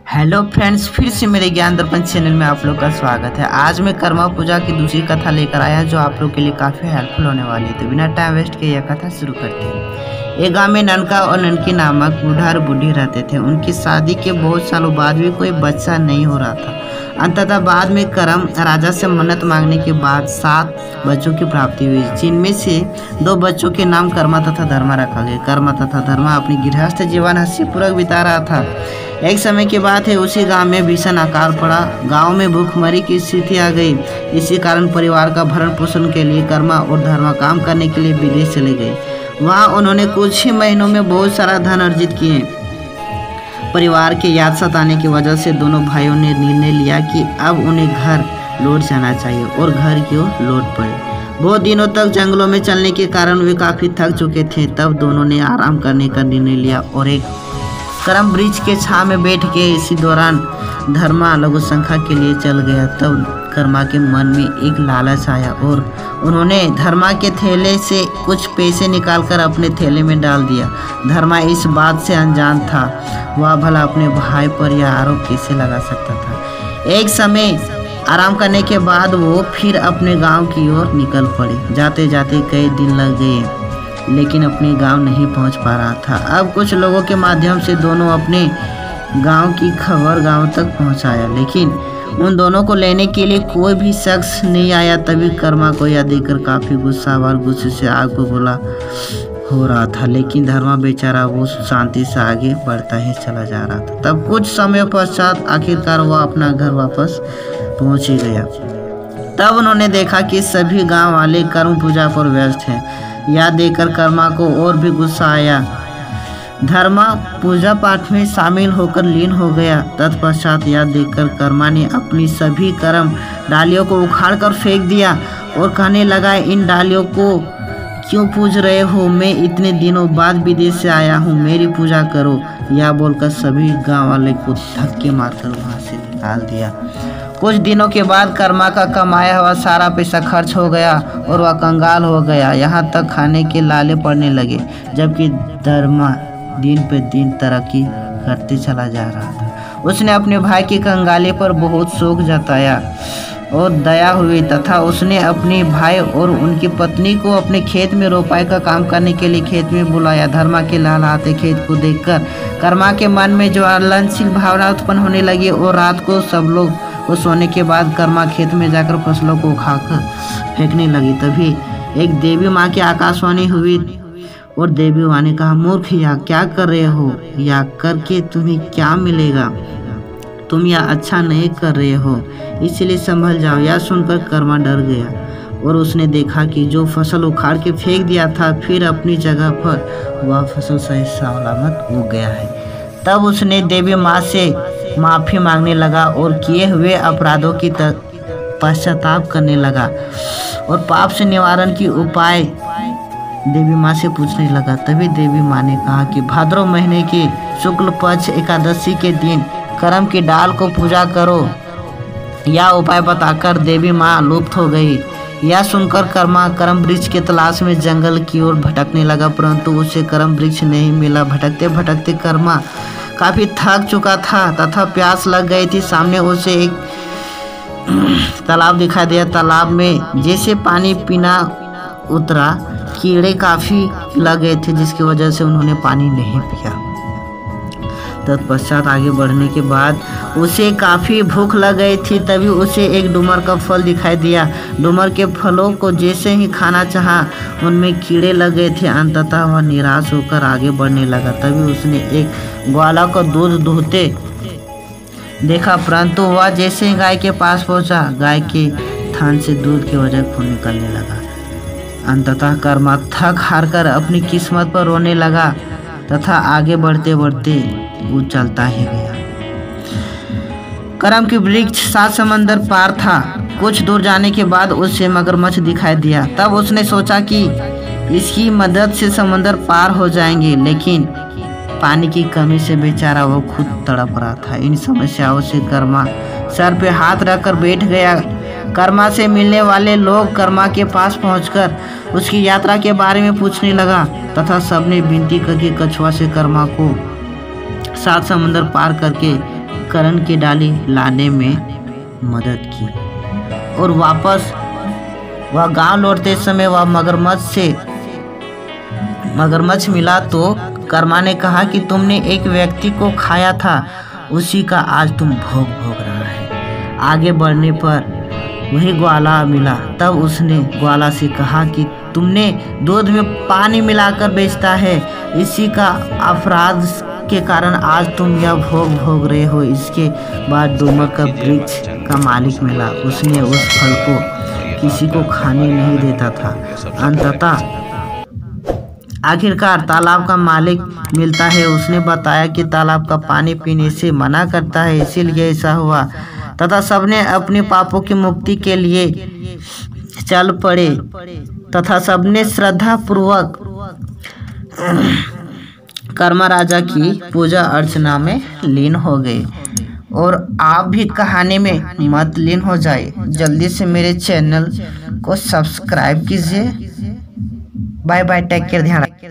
Hello friends, फिर से मेरे ज्ञान दर्पण चैनल में आप लोग का स्वागत है। आज मैं कर्मा पूजा की दूसरी कथा लेकर आया जो आप लोग के लिए काफ़ी हेल्पफुल होने वाली है। तो बिना टाइम वेस्ट किए यह कथा शुरू करते हैं। एक गांव में ननका और ननकी नामक बूढ़ा और बूढ़ी रहते थे। उनकी शादी के बहुत सालों बाद भी कोई बच्चा नहीं हो रहा था। अंततः बाद में करम राजा से मन्नत मांगने के बाद 7 बच्चों की प्राप्ति हुई, जिनमें से 2 बच्चों के नाम कर्मा तथा धर्मा रखा गया। कर्मा तथा धर्मा अपनी गृहस्थ जीवन हंसीपूर्वक बिता रहा था। एक समय की बात है, उसी गांव में भीषण अकाल पड़ा। गांव में भूखमरी की स्थिति आ गई। इसी कारण परिवार का भरण पोषण के लिए कर्मा और धर्मा काम करने के लिए विदेश चले गए। वहां उन्होंने कुछ ही महीनों में बहुत सारा धन अर्जित किए। परिवार के याद सताने की वजह से दोनों भाइयों ने निर्णय लिया कि अब उन्हें घर लौट जाना चाहिए और घर की ओर लौट पड़े। बहुत दिनों तक जंगलों में चलने के कारण वे काफ़ी थक चुके थे। तब दोनों ने आराम करने का निर्णय लिया और एक करम वृक्ष के छांव में बैठ के इसी दौरान धर्मा लघु संख्या के लिए चल गया। तब कर्मा के मन में एक लालच आया और उन्होंने धर्मा के थैले से कुछ पैसे निकालकर अपने थैले में डाल दिया। धर्मा इस बात से अनजान था, वह भला अपने भाई पर यह आरोप कैसे लगा सकता था। एक समय आराम करने के बाद वो फिर अपने गांव की ओर निकल पड़े। जाते जाते कई दिन लग गए, लेकिन अपने गांव नहीं पहुंच पा रहा था। अब कुछ लोगों के माध्यम से दोनों अपने गांव की खबर गांव तक पहुंचाया, लेकिन उन दोनों को लेने के लिए कोई भी शख्स नहीं आया। तभी कर्मा को यह देखकर काफ़ी गुस्सा और गुस्से से आग बबूला हो रहा था, लेकिन धर्मा बेचारा वो शांति से आगे बढ़ता ही चला जा रहा था। तब कुछ समय पश्चात आखिरकार वह अपना घर वापस पहुंच ही गया। तब उन्होंने देखा कि सभी गाँव वाले कर्म पूजा पर व्यस्त हैं। यह देखकर कर्मा को और भी गुस्सा आया। धर्मा पूजा पाठ में शामिल होकर लीन हो गया। तत्पश्चात यह देखकर कर्मा ने अपनी सभी कर्म डालियों को उखाड़कर फेंक दिया और कहने लगा, इन डालियों को क्यों पूज रहे हो? मैं इतने दिनों बाद विदेश से आया हूँ, मेरी पूजा करो। यह बोलकर सभी गाँव वाले को धक्के मारकर वहाँ से निकाल दिया। कुछ दिनों के बाद कर्मा का कमाया हुआ सारा पैसा खर्च हो गया और वह कंगाल हो गया। यहाँ तक खाने के लाले पड़ने लगे, जबकि धर्मा दिन पे दिन तरक्की करते चला जा रहा था। उसने अपने भाई के कंगाले पर बहुत शोक जताया और दया हुई तथा उसने अपने भाई और उनकी पत्नी को अपने खेत में रोपाई का काम करने के लिए खेत में बुलाया। धर्मा के लहलहाते खेत को देखकर कर्मा के मन में ज्वलनशील भावना उत्पन्न होने लगी और रात को सब लोग को सोने के बाद कर्मा खेत में जाकर फसलों को उखाड़कर फेंकने लगी। तभी एक देवी माँ की आकाशवाणी हुई और देवी माँ ने कहा, मूर्ख, या क्या कर रहे हो? या करके तुम्हें क्या मिलेगा? तुम यह अच्छा नहीं कर रहे हो, इसलिए संभल जाओ। यह सुनकर कर्मा डर गया और उसने देखा कि जो फसल उखाड़ के फेंक दिया था, फिर अपनी जगह पर वह फसल सही सलामत उग गया है। तब उसने देवी माँ से माफ़ी मांगने लगा और किए हुए अपराधों की पश्चाताप करने लगा और पाप से निवारण की उपाय देवी माँ से पूछने लगा। तभी देवी माँ ने कहा कि भाद्रव महीने के शुक्ल पक्ष एकादशी के दिन करम की डाल को पूजा करो। यह उपाय बताकर देवी माँ लुप्त हो गई। यह सुनकर कर्मा करम वृक्ष के तलाश में जंगल की ओर भटकने लगा, परंतु उसे करम वृक्ष नहीं मिला। भटकते भटकते कर्मा काफ़ी थक चुका था तथा प्यास लग गई थी। सामने उसे एक तालाब दिखाई दिया। तालाब में जैसे पानी पीना उतरा, कीड़े काफ़ी लग गए थे, जिसकी वजह से उन्होंने पानी नहीं पिया। तत्पश्चात आगे बढ़ने के बाद उसे काफ़ी भूख लग गई थी। तभी उसे एक डूमर का फल दिखाई दिया। डूमर के फलों को जैसे ही खाना चाहा, उनमें कीड़े लग गए थे। अंततः वह निराश होकर आगे बढ़ने लगा। तभी उसने एक ग्वाला को दूध दूहते देखा, परंतु वह जैसे ही गाय के पास पहुंचा, गाय के थन से दूध की वजह खून निकलने लगा। अंततः कर्मा थक हार कर अपनी किस्मत पर रोने लगा तथा आगे बढ़ते बढ़ते वो चलता ही गया। करम की वृक्ष 7 समंदर पार था। कुछ दूर जाने के बाद उसे मगरमच्छ दिखाई दिया। तब उसने सोचा कि इसकी मदद से समंदर पार हो जाएंगे, लेकिन पानी की कमी से बेचारा वो खुद तड़प रहा था। इन समस्याओं से कर्मा सर पे हाथ रखकर बैठ गया। कर्मा से मिलने वाले लोग कर्मा के पास पहुंचकर उसकी यात्रा के बारे में पूछने लगा तथा सबने विनती करके कछुआ से कर्मा को 7 समंदर पार करके करण की डाली लाने में मदद की और वापस वह गांव लौटते समय वह मगरमच्छ मिला तो कर्मा ने कहा कि तुमने एक व्यक्ति को खाया था, उसी का आज तुम भोग रहा है। आगे बढ़ने पर वही ग्वाला मिला, तब उसने ग्वाला से कहा कि तुमने दूध में पानी मिलाकर बेचता है, इसी का अपराध के कारण आज तुम यह भोग रहे हो। इसके बाद डूमर का वृक्ष का मालिक मिला, उसने उस फल को किसी को खाने नहीं देता था। अंततः आखिरकार तालाब का मालिक मिलता है, उसने बताया कि तालाब का पानी पीने से मना करता है, इसीलिए ऐसा हुआ तथा सबने अपने पापों की मुक्ति के लिए चल पड़े तथा सबने श्रद्धा पूर्वक कर्मा राजा की पूजा अर्चना में लीन हो गए। और आप भी कहानी में मत लीन हो जाए, जल्दी से मेरे चैनल को सब्सक्राइब कीजिए। बाय बाय, टेक केयर, ध्यान रखिए।